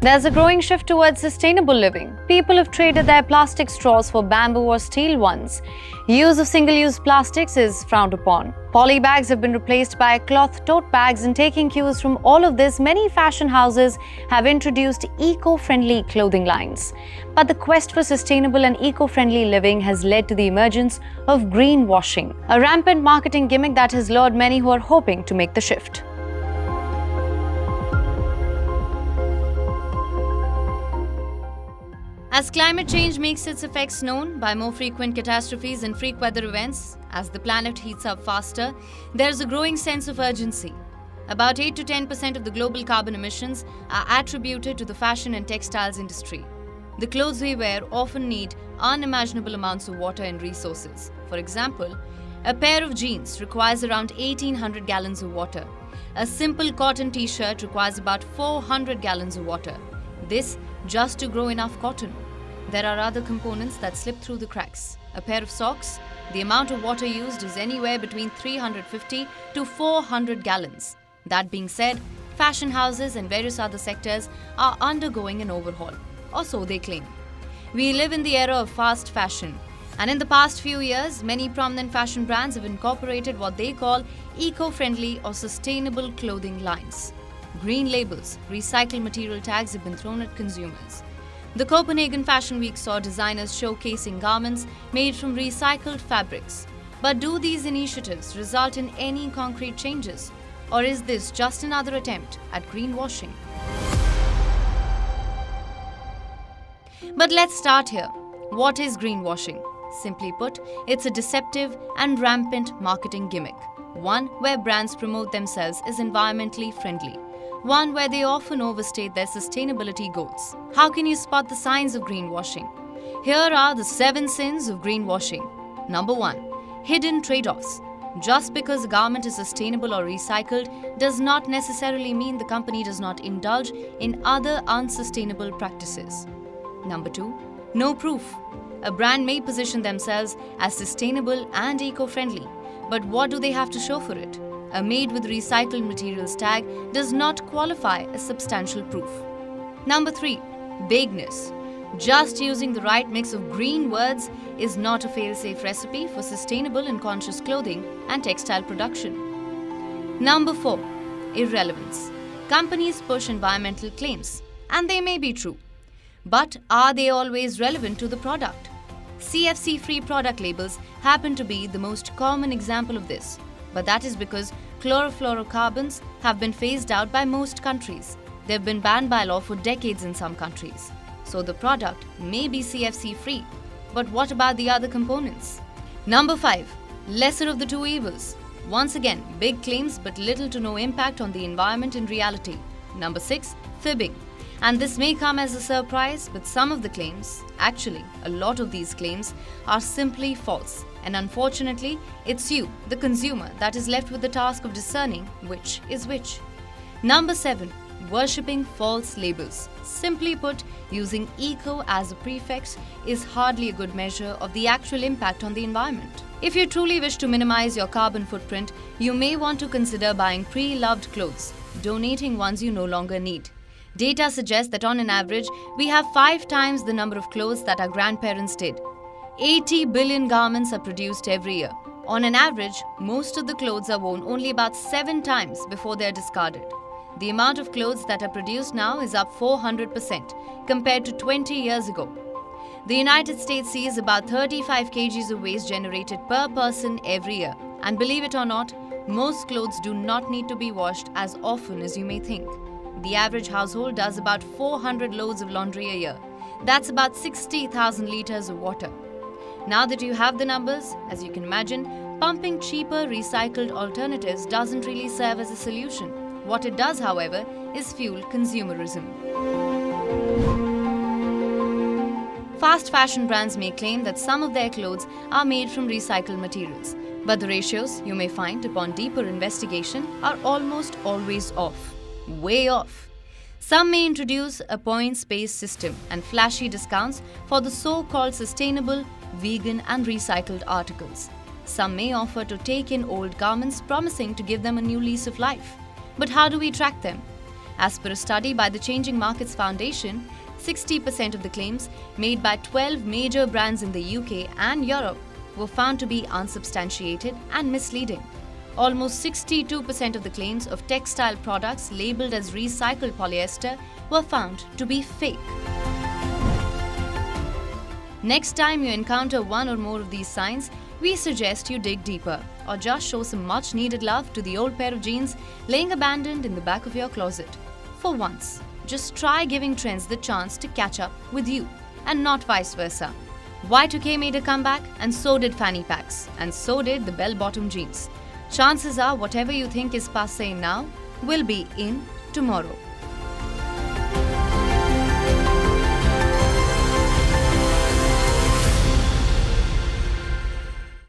There's a growing shift towards sustainable living. People have traded their plastic straws for bamboo or steel ones. Use of single-use plastics is frowned upon. Poly bags have been replaced by cloth tote bags, and taking cues from all of this, many fashion houses have introduced eco-friendly clothing lines. But the quest for sustainable and eco-friendly living has led to the emergence of greenwashing, a rampant marketing gimmick that has lured many who are hoping to make the shift. As climate change makes its effects known by more frequent catastrophes and freak weather events, as the planet heats up faster, there is a growing sense of urgency. About 8 to 10% of the global carbon emissions are attributed to the fashion and textiles industry. The clothes we wear often need unimaginable amounts of water and resources. For example, a pair of jeans requires around 1,800 gallons of water. A simple cotton t-shirt requires about 400 gallons of water. This just to grow enough cotton. There are other components that slip through the cracks. A pair of socks, the amount of water used is anywhere between 350 to 400 gallons. That being said, fashion houses and various other sectors are undergoing an overhaul, or so they claim. We live in the era of fast fashion, and in the past few years, many prominent fashion brands have incorporated what they call eco-friendly or sustainable clothing lines. Green labels, recycled material tags have been thrown at consumers. The Copenhagen Fashion Week saw designers showcasing garments made from recycled fabrics. But do these initiatives result in any concrete changes? Or is this just another attempt at greenwashing? But let's start here. What is greenwashing? Simply put, it's a deceptive and rampant marketing gimmick. One where brands promote themselves as environmentally friendly. One where they often overstate their sustainability goals. How can you spot the signs of greenwashing? Here are the 7 sins of greenwashing. Number 1. Hidden trade-offs. Just because a garment is sustainable or recycled does not necessarily mean the company does not indulge in other unsustainable practices. Number 2. No proof. A brand may position themselves as sustainable and eco-friendly, but what do they have to show for it? A made with recycled materials tag does not qualify as substantial proof. Number 3. Vagueness. Just using the right mix of green words is not a fail-safe recipe for sustainable and conscious clothing and textile production. Number 4. Irrelevance. Companies push environmental claims, and they may be true. But are they always relevant to the product? CFC-free product labels happen to be the most common example of this. But that is because chlorofluorocarbons have been phased out by most countries. They've been banned by law for decades in some countries. So the product may be CFC-free. But what about the other components? Number 5. Lesser of the two evils. Once again, big claims but little to no impact on the environment in reality. Number 6. Fibbing. And this may come as a surprise, but some of the claims, actually a lot of these claims, are simply false. And unfortunately, it's you, the consumer, that is left with the task of discerning which is which. Number 7. Worshipping false labels. Simply put, using eco as a prefix is hardly a good measure of the actual impact on the environment. If you truly wish to minimize your carbon footprint, you may want to consider buying pre-loved clothes, donating ones you no longer need. Data suggests that on an average, we have 5 times the number of clothes that our grandparents did. 80 billion garments are produced every year. On an average, most of the clothes are worn only about 7 times before they are discarded. The amount of clothes that are produced now is up 400% compared to 20 years ago. The United States sees about 35 kgs of waste generated per person every year. And believe it or not, most clothes do not need to be washed as often as you may think. The average household does about 400 loads of laundry a year. That's about 60,000 liters of water. Now that you have the numbers, as you can imagine, pumping cheaper recycled alternatives doesn't really serve as a solution. What it does, however, is fuel consumerism. Fast fashion brands may claim that some of their clothes are made from recycled materials, but the ratios you may find upon deeper investigation are almost always off. Way off. Some may introduce a points-based system and flashy discounts for the so-called sustainable, vegan and recycled articles. Some may offer to take in old garments, promising to give them a new lease of life. But how do we track them? As per a study by the Changing Markets Foundation, 60% of the claims made by 12 major brands in the UK and Europe were found to be unsubstantiated and misleading. Almost 62% of the claims of textile products labelled as recycled polyester were found to be fake. Next time you encounter one or more of these signs, we suggest you dig deeper or just show some much needed love to the old pair of jeans laying abandoned in the back of your closet. For once, just try giving trends the chance to catch up with you and not vice versa. Y2K made a comeback and so did fanny packs and so did the bell-bottom jeans. Chances are whatever you think is passé now will be in tomorrow.